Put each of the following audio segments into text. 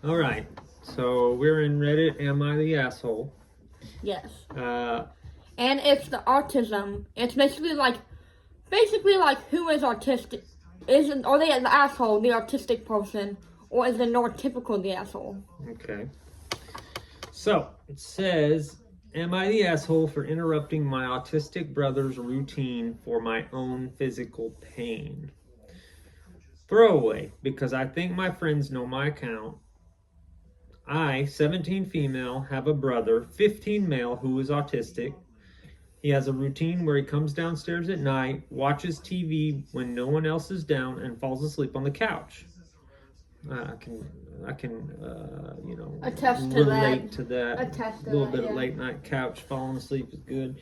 All right. So we're in Reddit. Am I the asshole? Yes. Uh, And it's the autism. It's basically like who is autistic? Are they the asshole, the autistic person, or is the neurotypical the asshole? okay. So it says, am I the asshole for interrupting my autistic brother's routine for my own physical pain? Throwaway, because I think my friends know my account. I, 17 female, have a brother, 15 male, who is autistic. He has a routine where he comes downstairs at night, watches TV when no one else is down, and falls asleep on the couch. I can Attest to relate that. to that. Attest to A little that, bit yeah. of late night couch falling asleep is good.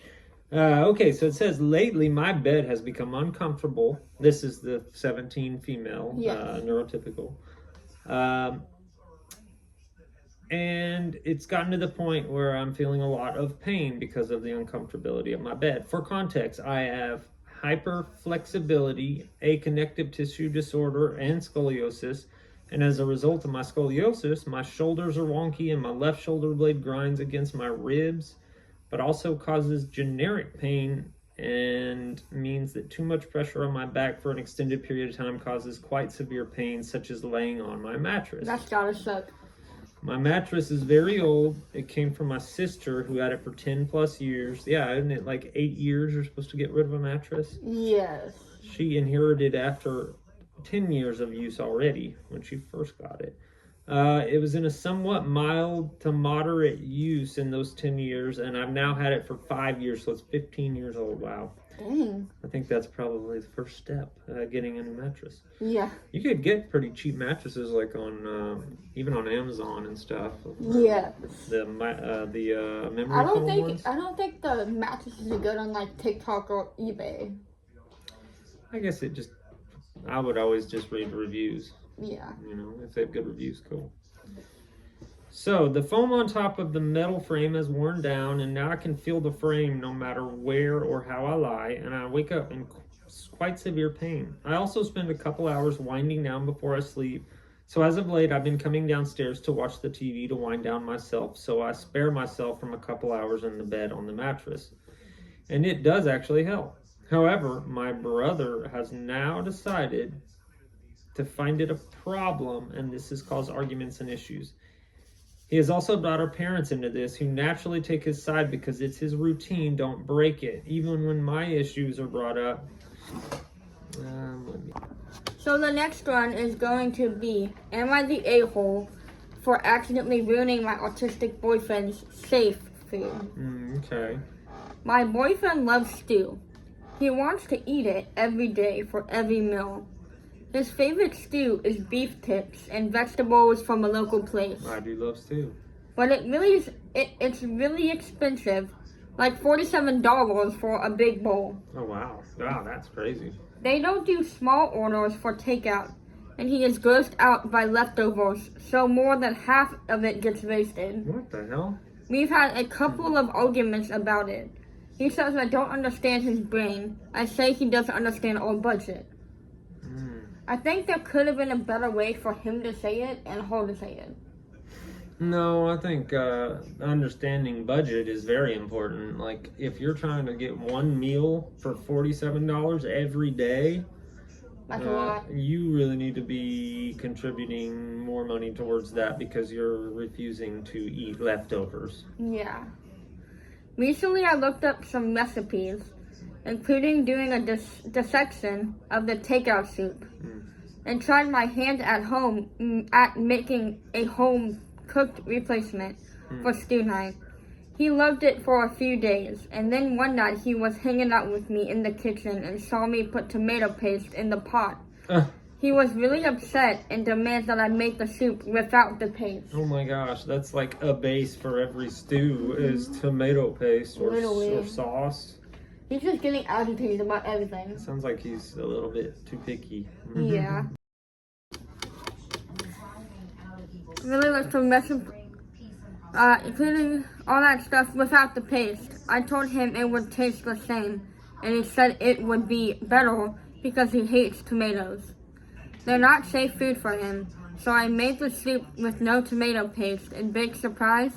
Okay, so it says lately my bed has become uncomfortable. This is the 17 female, Yes. neurotypical. And it's gotten to the point where I'm feeling a lot of pain because of the uncomfortability of my bed. For context, I have hyperflexibility, a connective tissue disorder, and scoliosis. And as a result of my scoliosis, my shoulders are wonky and my left shoulder blade grinds against my ribs, but also causes generic pain and means that too much pressure on my back for an extended period of time causes quite severe pain, such as laying on my mattress. That's gotta suck. My mattress is very old. It came from my sister who had it for 10 plus years. Yeah, isn't it like 8 years you're supposed to get rid of a mattress? Yes. She inherited after 10 years of use already when she first got it. It was in a somewhat mild to moderate use in those 10 years, and I've now had it for 5 years, so it's 15 years old. Wow. Dang. I think that's probably the first step, getting a new mattress. Yeah. You could get pretty cheap mattresses, like on even on Amazon and stuff. Yeah. The memory I don't foam think ones. I don't think the mattresses are good on like TikTok or eBay. I guess I would always just read reviews. Yeah. If they have good reviews, cool. So the foam on top of the metal frame has worn down, and now I can feel the frame no matter where or how I lie, and I wake up in quite severe pain. I also spend a couple hours winding down before I sleep, so as of late I've been coming downstairs to watch the TV to wind down myself, so I spare myself from a couple hours in the bed on the mattress. And it does actually help. However, my brother has now decided to find it a problem, and this has caused arguments and issues. He has also brought our parents into this, who naturally take his side because it's his routine, don't break it, even when my issues are brought up. So the next one is going to be, am I the a-hole for accidentally ruining my autistic boyfriend's safe food? Okay. My boyfriend loves stew. He wants to eat it every day for every meal. His favorite stew is beef tips and vegetables from a local place. I do love stew. But it's really expensive, like $47 for a big bowl. Oh, wow. Wow, that's crazy. They don't do small orders for takeout, and he is grossed out by leftovers, so more than half of it gets wasted. What the hell? We've had a couple of arguments about it. He says I don't understand his brain. I say he doesn't understand our budget. I think there could have been a better way for him to say it and her to say it. No, I think understanding budget is very important. Like, if you're trying to get one meal for $47 every day, That's a lot. you really need to be contributing more money towards that because you're refusing to eat leftovers. Yeah. Recently I looked up some recipes, including doing a dissection of the takeout soup, and tried my hand at home at making a home-cooked replacement for stew night. He loved it for a few days, and then one night he was hanging out with me in the kitchen and saw me put tomato paste in the pot. He was really upset and demands that I make the soup without the paste. Oh my gosh, that's like a base for every stew is tomato paste or sauce. He's just getting agitated about everything. Sounds like he's a little bit too picky. Yeah. Really like some recipes, including all that stuff without the paste. I told him it would taste the same, and he said it would be better because he hates tomatoes. They're not safe food for him. So I made the soup with no tomato paste, and big surprise,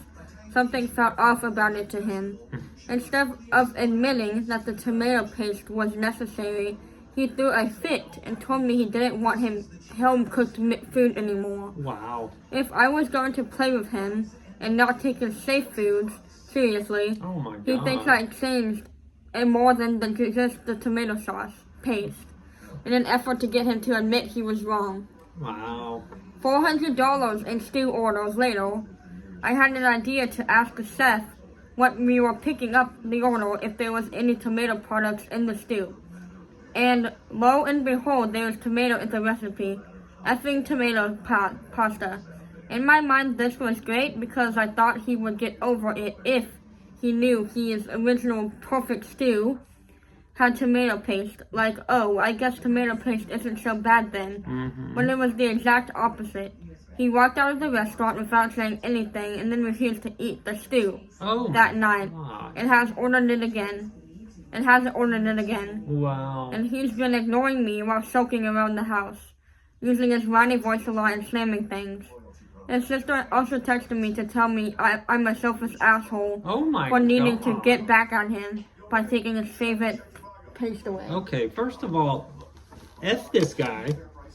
something felt off about it to him. Instead of admitting that the tomato paste was necessary, he threw a fit and told me he didn't want home-cooked food anymore. Wow. If I was going to play with him and not take his safe foods seriously, Oh my God. he thinks I changed and more than just the tomato sauce paste in an effort to get him to admit he was wrong. Wow. $400 in stew orders later, I had an idea to ask the chef what we were picking up the order if there was any tomato products in the stew. And lo and behold, there was tomato in the recipe. Effing tomato pasta. In my mind, this was great because I thought he would get over it if he knew his original perfect stew had tomato paste. Like, oh, I guess tomato paste isn't so bad then. When it was the exact opposite. He walked out of the restaurant without saying anything and then refused to eat the stew that night. And hasn't ordered it again. Wow. And he's been ignoring me while soaking around the house, using his whiny voice a lot and slamming things. His sister also texted me to tell me I'm a selfish asshole for needing to get back at him by taking his favorite paste away. Okay, first of all, F this guy.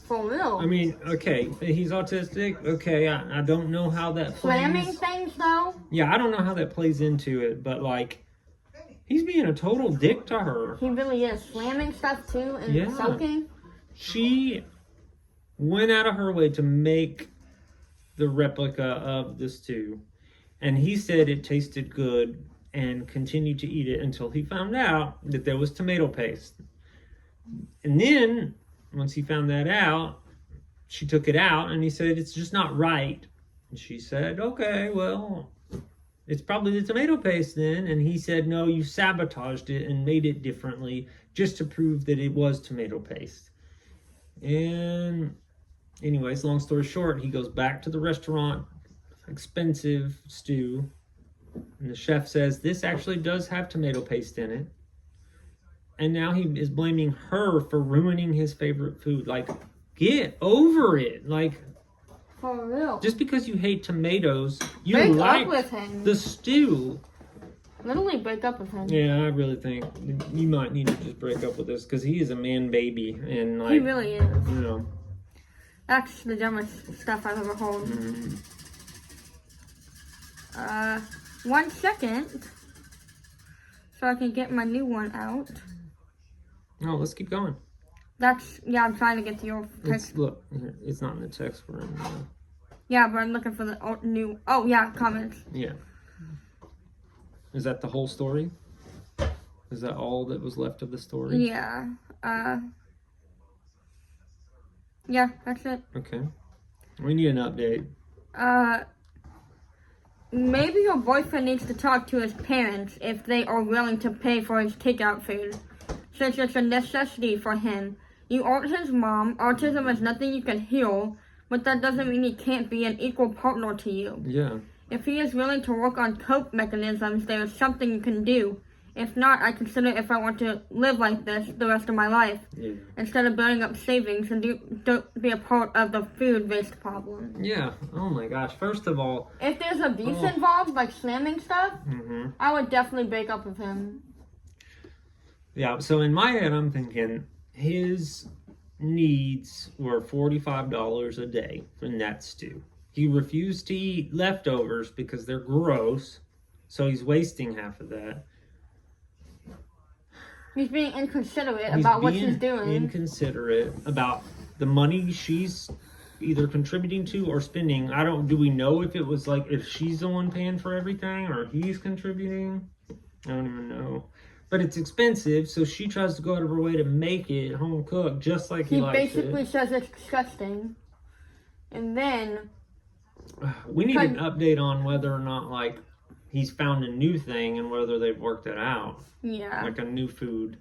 For real. I mean, okay, he's autistic. Okay, I don't know how that Slamming plays. things, though? Yeah, I don't know how that plays into it, but like, he's being a total dick to her. He really is. Slamming stuff, too, and soaking. She went out of her way to make the replica of the stew, and he said it tasted good and continued to eat it until he found out that there was tomato paste. And then, once he found that out, she took it out, and he said, it's just not right. And she said, okay, well, it's probably the tomato paste then. And he said, no, you sabotaged it and made it differently just to prove that it was tomato paste. And anyways, long story short, he goes back to the restaurant, expensive stew, and the chef says, this actually does have tomato paste in it. And now he is blaming her for ruining his favorite food. Like, get over it. Like, for real. Just because you hate tomatoes, you break like up with him. The stew. Literally break up with him. Yeah, I really think you might need to just break up with this because he is a man baby. And like, he really is. You know. That's the dumbest stuff I've ever heard. 1 second. So I can get my new one out. No, let's keep going. I'm trying to get to your text. Look, it's not in the text for him. Yeah, but I'm looking for the new, comments. Yeah. Is that the whole story? Is that all that was left of the story? Yeah. Yeah, that's it. Okay. We need an update. Maybe your boyfriend needs to talk to his parents if they are willing to pay for his takeout food, since it's a necessity for him. You aren't his mom. Autism is nothing you can heal, but that doesn't mean he can't be an equal partner to you. Yeah. If he is willing to work on cope mechanisms, there is something you can do. If not, I consider if I want to live like this the rest of my life, instead of building up savings and don't be a part of the food waste problem. Yeah. Oh my gosh. First of all, if there's abuse involved, like slamming stuff, I would definitely break up with him. Yeah. So in my head, I'm thinking his needs were $45 a day in that stew. He refused to eat leftovers because they're gross, so he's wasting half of that. He's being inconsiderate about what she's doing. Inconsiderate about the money she's either contributing to or spending. Do we know if it was like, if she's the one paying for everything or he's contributing? I don't even know. But it's expensive, so she tries to go out of her way to make it home cooked just like he likes it. He basically says it's disgusting. And then we need an update on whether or not, like, he's found a new thing and whether they've worked it out. Yeah. Like a new food.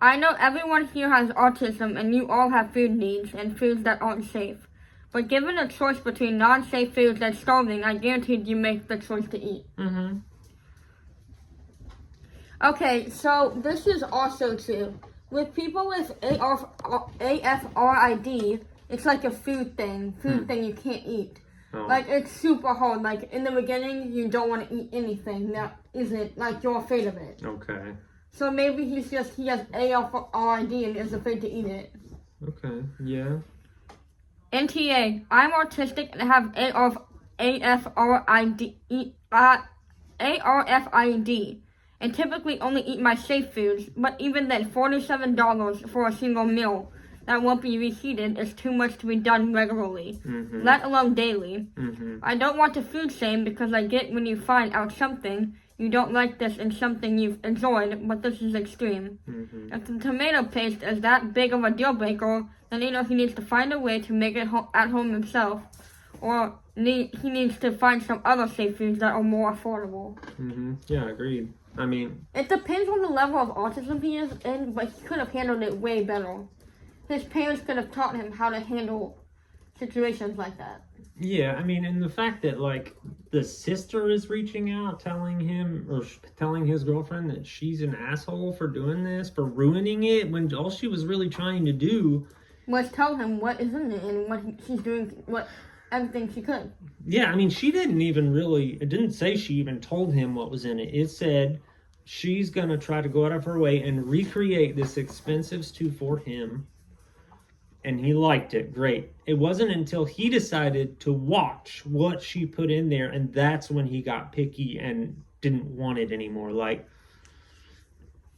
I know everyone here has autism and you all have food needs and foods that aren't safe. But given a choice between non-safe foods and starving, I guaranteed you make the choice to eat. Okay, so this is also true. With people with AFRID, it's like a food thing you can't eat. Oh. Like, it's super hard. Like, in the beginning, you don't want to eat anything that isn't, like, you're afraid of it. Okay. So maybe he has AFRID and is afraid to eat it. Okay, yeah. NTA, I'm autistic and have ARFID, and typically only eat my safe foods, but even then, $47 for a single meal that won't be reheated is too much to be done regularly, let alone daily. I don't want to food shame because I get when you find out something you don't like this in something you've enjoyed, but this is extreme. If the tomato paste is that big of a deal breaker, then he needs to find a way to make it at home himself, or he needs to find some other safe foods that are more affordable. Yeah, agreed. I mean, it depends on the level of autism he is in, but he could have handled it way better. His parents could have taught him how to handle situations like that. Yeah, I mean, and the fact that, like, the sister is reaching out, telling him, or telling his girlfriend that she's an asshole for doing this, for ruining it, when all she was really trying to do was tell him what is in it and what she's doing, everything she could. Yeah, I mean, she didn't even really, it didn't say she even told him what was in it. It said she's going to try to go out of her way and recreate this expensive stew for him. And he liked it. Great. It wasn't until he decided to watch what she put in there, and that's when he got picky and didn't want it anymore. Like,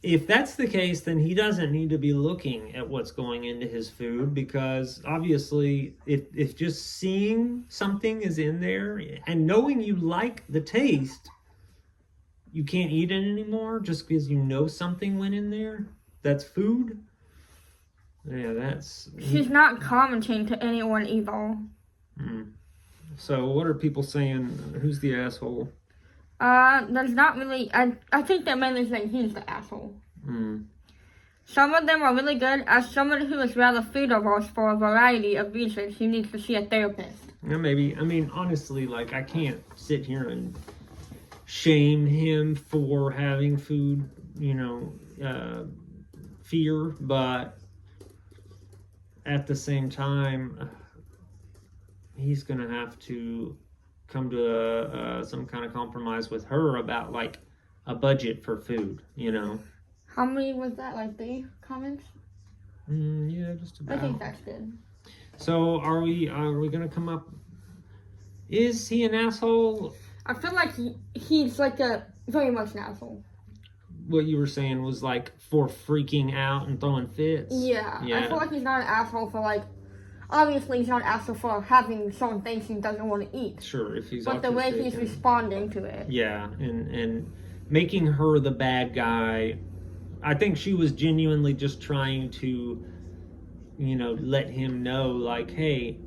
if that's the case, then he doesn't need to be looking at what's going into his food, because obviously if just seeing something is in there and knowing you like the taste, you can't eat it anymore just because you know something went in there. That's food. Yeah, that's... She's not commenting to anyone either. So what are people saying? Who's the asshole? There's not really... I think they're mainly saying he's the asshole. Some of them are really good. As someone who is rather food averse for a variety of reasons, he needs to see a therapist. Yeah, maybe. I mean, honestly, like, I can't sit here and shame him for having food, fear, but at the same time, he's gonna have to come to some kind of compromise with her about, like, a budget for food, How many was that? Like 3 comments? Yeah, just about. I think that's good. So are we gonna come up? Is he an asshole? I feel like he's like very much an asshole. What you were saying was, like, for freaking out and throwing fits. Yeah. I feel like he's not an asshole for, like, obviously he's not an asshole for having certain things he doesn't want to eat. Sure, if he's But the way he's responding to it. Yeah, and making her the bad guy. I think she was genuinely just trying to, let him know, like, hey,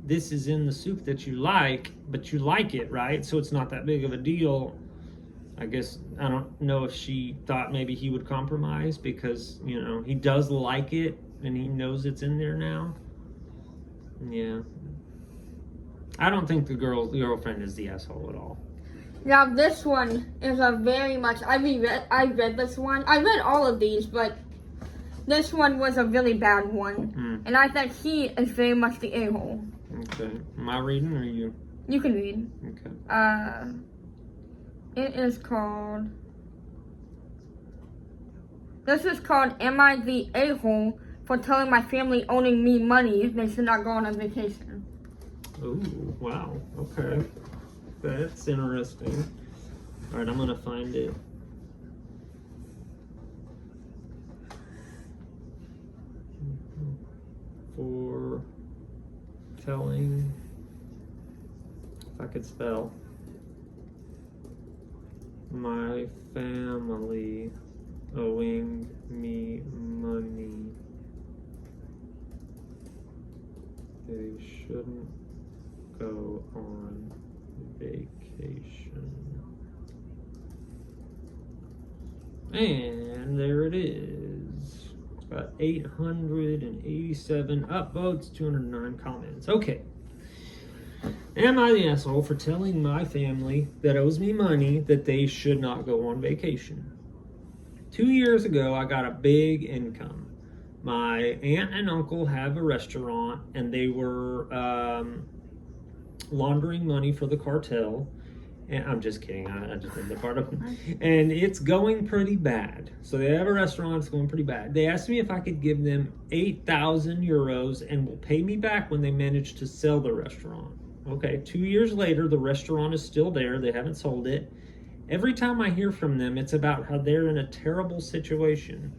this is in the soup that you like, but you like it, right? So it's not that big of a deal. I guess, I don't know if she thought maybe he would compromise because, he does like it and he knows it's in there now. Yeah. I don't think the girlfriend is the asshole at all. Now this one is a very much, I read this one. I read all of these, but this one was a really bad one. And I think he is very much the a-hole. Okay. Am I reading or you? You can read. Okay. This is called, Am I the a-hole for telling my family owning me money they should not go on a vacation? Oh, wow. Okay. That's interesting. All right, I'm going to find it. For telling, if I could spell, my family owing me money they shouldn't go on vacation. And there it is. It's got 887 upvotes, 209 comments. Okay. Am I the asshole for telling my family that owes me money that they should not go on vacation? 2 years ago, I got a big income. My aunt and uncle have a restaurant, and they were laundering money for the cartel. And I'm just kidding. I just made the part up. And it's going pretty bad. So they have a restaurant. It's going pretty bad. They asked me if I could give them 8,000 euros and will pay me back when they manage to sell the restaurant. Okay, 2 years later, the restaurant is still there. They haven't sold it. Every time I hear from them, it's about how they're in a terrible situation.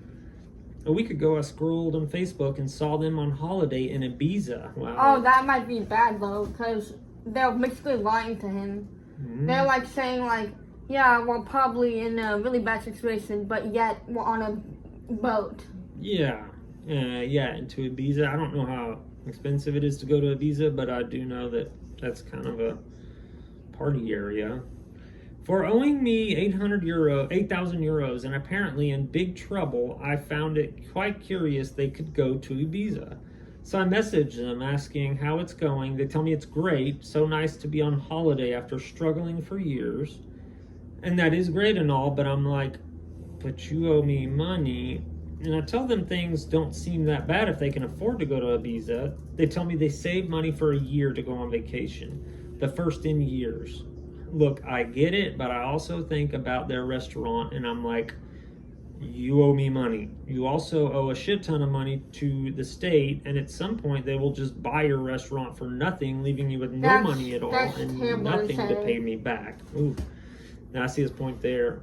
A week ago, I scrolled on Facebook and saw them on holiday in Ibiza. Wow. Oh, that might be bad, though, because they're basically lying to him. They're like saying like, yeah, we're probably in a really bad situation, but yet we're on a boat. Yeah, into Ibiza. I don't know how expensive it is to go to Ibiza, but I do know that that's kind of a party area. For owing me 8,000 euros and apparently in big trouble, I found it quite curious they could go to Ibiza. So I messaged them asking how it's going. They tell me it's great, so nice to be on holiday after struggling for years. And that is great and all, but I'm like, but you owe me money. And I tell them things don't seem that bad if they can afford to go to Ibiza. They tell me they saved money for a year to go on vacation, the first in years. Look, I get it, but I also think about their restaurant and I'm like, you owe me money. You also owe a shit ton of money to the state, and at some point they will just buy your restaurant for nothing, leaving you with no money at all and nothing to pay me back. Ooh. Now I see his point there.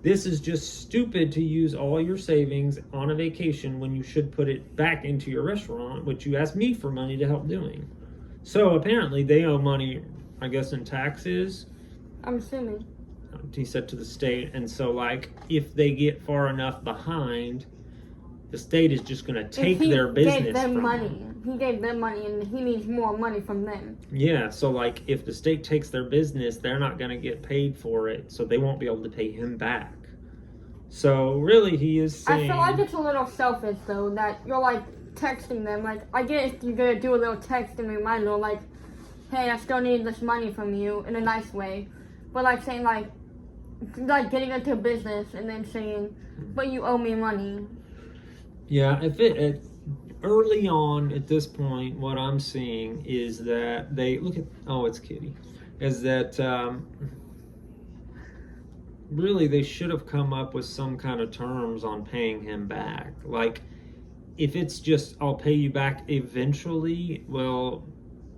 This is just stupid to use all your savings on a vacation when you should put it back into your restaurant, which you asked me for money to help doing. So apparently they owe money, I guess, in taxes. I'm assuming. He said to the state, and so like if they get far enough behind, the state is just going to take their business He gave them from money. them. He gave them money, and he needs more money from them. Yeah, so like if the state takes their business, they're not going to get paid for it, so they won't be able to pay him back. So really, he is saying, I feel like it's a little selfish though that you're like texting them. Like I get if you're gonna do a little text and reminder, like, hey, I still need this money from you in a nice way, but like saying like getting into business and then saying, but you owe me money. Yeah, if it early on at this point, what I'm seeing is that they look at, oh, it's Kitty, is that really they should have come up with some kind of terms on paying him back. Like if it's just I'll pay you back eventually, well,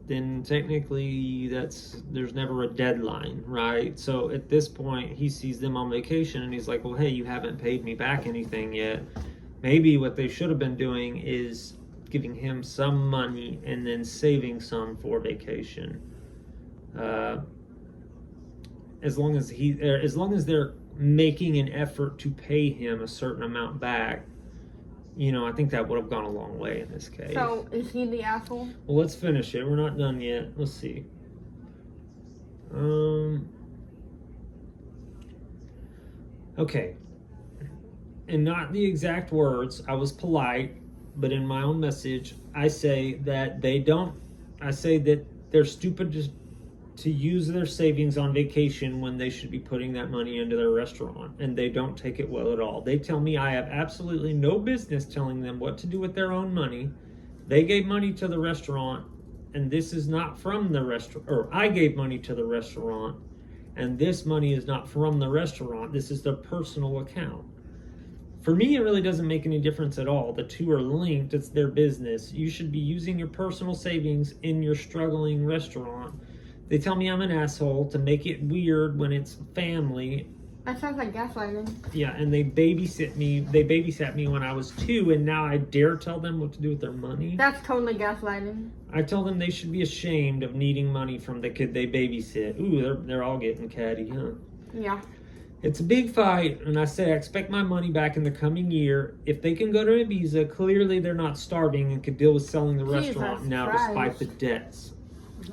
then technically there's never a deadline, right? So at this point, he sees them on vacation and he's like, well, hey, you haven't paid me back anything yet. Maybe what they should have been doing is giving him some money and then saving some for vacation. As long as they're making an effort to pay him a certain amount back, you know, I think that would have gone a long way in this case. So, is he the asshole? Well, let's finish it. We're not done yet. Let's see. Okay. And not the exact words. I was polite, but in my own message, I say that they're stupid to use their savings on vacation when they should be putting that money into their restaurant, and they don't take it well at all. They tell me I have absolutely no business telling them what to do with their own money. They gave money to the restaurant, and this is not from the restaurant, or I gave money to the restaurant, and this money is not from the restaurant. This is their personal account. For me, it really doesn't make any difference at all. The two are linked. It's their business. You should be using your personal savings in your struggling restaurant. They tell me I'm an asshole to make it weird when it's family. That sounds like gaslighting. Yeah, and they babysat me when I was 2, and now I dare tell them what to do with their money. That's totally gaslighting. I tell them they should be ashamed of needing money from the kid they babysit. Ooh, they're all getting catty, huh? Yeah. It's a big fight, and I say I expect my money back in the coming year. If they can go to Ibiza, clearly they're not starving and could deal with selling the restaurant now despite the debts.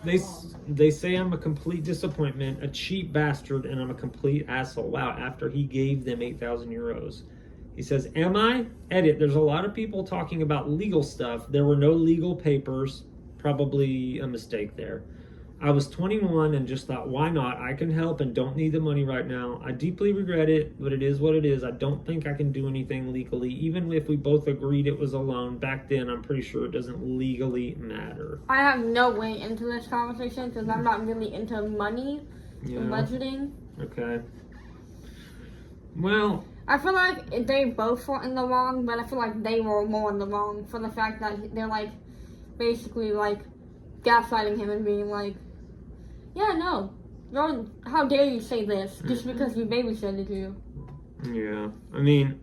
They say I'm a complete disappointment, a cheap bastard, and I'm a complete asshole. Wow, after he gave them 8,000 euros. He says, am I? Edit, there's a lot of people talking about legal stuff. There were no legal papers. Probably a mistake there. I was 21 and just thought, why not? I can help and don't need the money right now. I deeply regret it, but it is what it is. I don't think I can do anything legally. Even if we both agreed it was a loan, back then I'm pretty sure it doesn't legally matter. I have no way into this conversation because I'm not really into money and budgeting. Okay. Well, I feel like they both were in the wrong, but I feel like they were more in the wrong for the fact that they're like basically like gaslighting him and being like, yeah, no, how dare you say this just because you babysitted you. Yeah, I mean,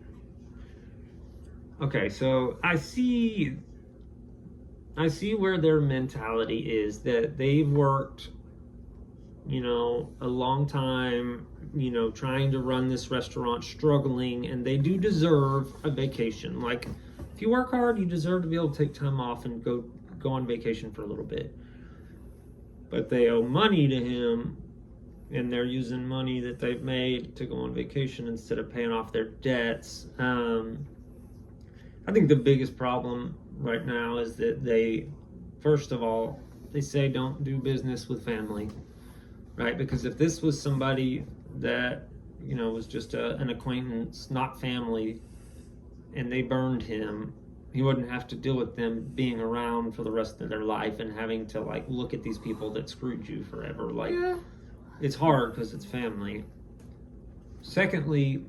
okay, so I see where their mentality is, that they've worked, a long time, trying to run this restaurant, struggling, and they do deserve a vacation. Like, if you work hard, you deserve to be able to take time off and go on vacation for a little bit. But they owe money to him, and they're using money that they've made to go on vacation instead of paying off their debts. I think the biggest problem right now is that they, first of all, they say don't do business with family, right? Because if this was somebody that, was just an acquaintance, not family, and they burned him, he wouldn't have to deal with them being around for the rest of their life and having to like look at these people that screwed you forever. Like, it's hard because it's family. Secondly,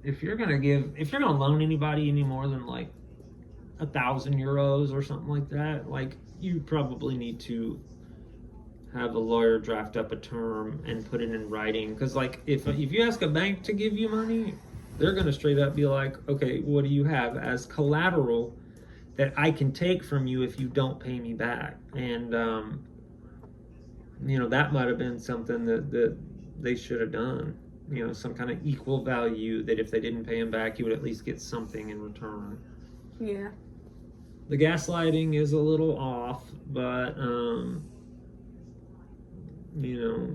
if you're gonna loan anybody any more than like 1,000 euros or something like that, like, you probably need to have a lawyer draft up a term and put it in writing. Because like, if you ask a bank to give you money, they're going to straight up be like, okay, what do you have as collateral that I can take from you if you don't pay me back? And, that might have been something that they should have done. Some kind of equal value that if they didn't pay him back, he would at least get something in return. Yeah. The gaslighting is a little off, but,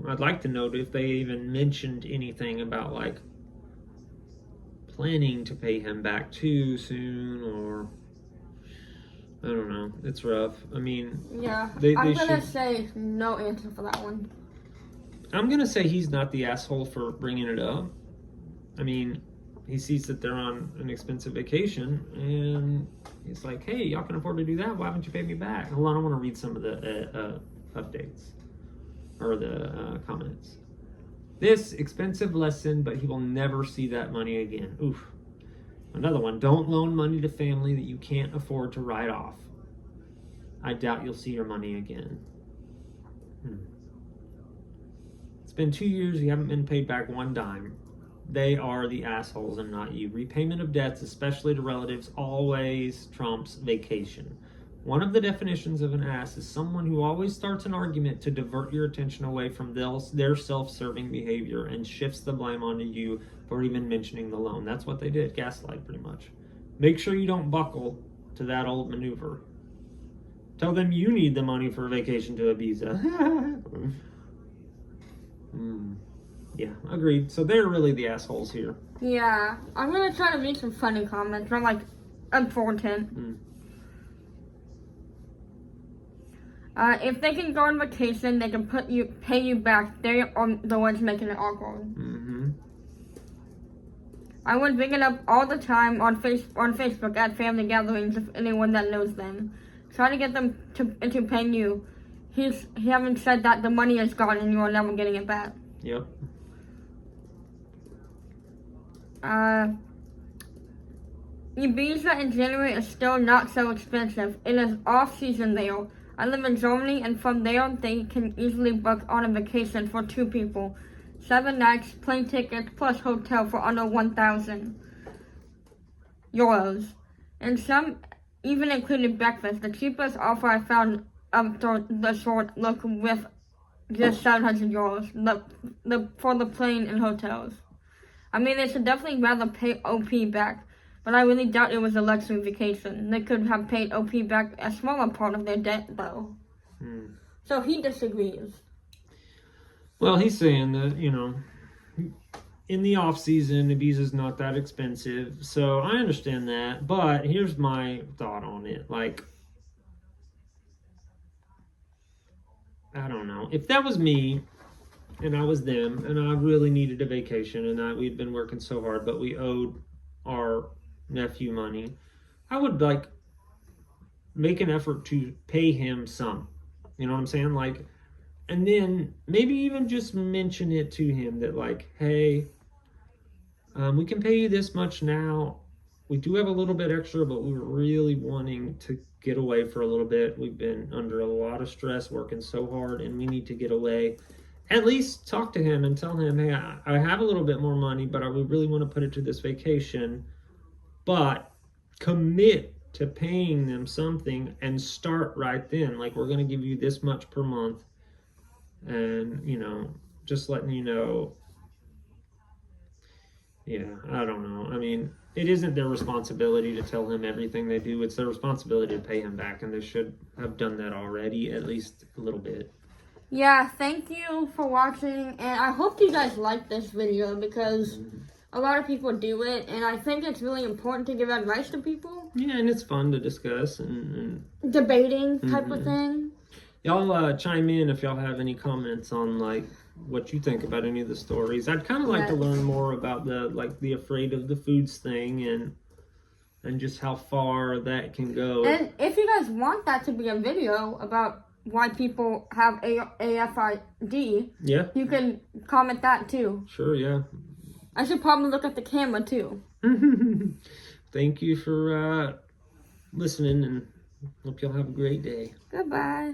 I'd like to know if they even mentioned anything about like planning to pay him back too soon, or I don't know. It's rough. I mean, yeah, I'm gonna say no answer for that one. I'm gonna say he's not the asshole for bringing it up. I mean, he sees that they're on an expensive vacation, and he's like, hey, y'all can afford to do that, why haven't you paid me back? Hold on, I want to read some of the updates or the comments. This expensive lesson, but he will never see that money again. Oof. Another one. Don't loan money to family that you can't afford to write off. I doubt you'll see your money again. It's been 2 years. You haven't been paid back one dime. They are the assholes and not you. Repayment of debts, especially to relatives, always trumps vacation. One of the definitions of an ass is someone who always starts an argument to divert your attention away from their self-serving behavior and shifts the blame onto you for even mentioning the loan. That's what they did. Gaslight, pretty much. Make sure you don't buckle to that old maneuver. Tell them you need the money for a vacation to Ibiza. Yeah, agreed. So they're really the assholes here. Yeah, I'm gonna try to read some funny comments. I'm like important. If they can go on vacation, they can pay you back. They are the ones making it awkward. I would bring it up all the time on Facebook at family gatherings if anyone that knows them. Try to get them into paying you. He haven't said that the money is gone and you are never getting it back. Yep. Ibiza in January is still not so expensive. It is off-season there. I live in Germany, and from there, they can easily book on a vacation for 2 people. 7 nights, plane tickets, plus hotel for under 1,000 euros. And some even included breakfast. The cheapest offer I found after the short look with just 700 euros for the plane and hotels. I mean, they should definitely rather pay OP back, but I really doubt it was a luxury vacation. They could have paid OP back a smaller part of their debt, though. So he disagrees. Well, he's saying that, in the off-season, Ibiza's not that expensive. So I understand that, but here's my thought on it. Like, I don't know. If that was me and I was them and I really needed a vacation and we'd been working so hard, but we owed our nephew money, I would like make an effort to pay him some. You know what I'm saying? Like, and then maybe even just mention it to him that like, hey, we can pay you this much now. We do have a little bit extra, but we were really wanting to get away for a little bit. We've been under a lot of stress working so hard and we need to get away. At least talk to him and tell him, hey, I have a little bit more money, but we really want to put it to this vacation. But commit to paying them something and start right then. Like, we're going to give you this much per month. And, you know, just letting you know. Yeah, I don't know. I mean, it isn't their responsibility to tell him everything they do. It's their responsibility to pay him back, and they should have done that already, at least a little bit. Yeah, thank you for watching, and I hope you guys like this video because a lot of people do it, and I think it's really important to give advice to people. Yeah, and it's fun to discuss and debating type of thing. Y'all chime in if y'all have any comments on like what you think about any of the stories. I'd kind of like to learn more about the afraid of the foods thing and just how far that can go. And if you guys want that to be a video about why people have AFID, yeah, you can comment that too. Sure, yeah. I should probably look at the camera too. Thank you for listening, and hope y'all have a great day. Goodbye.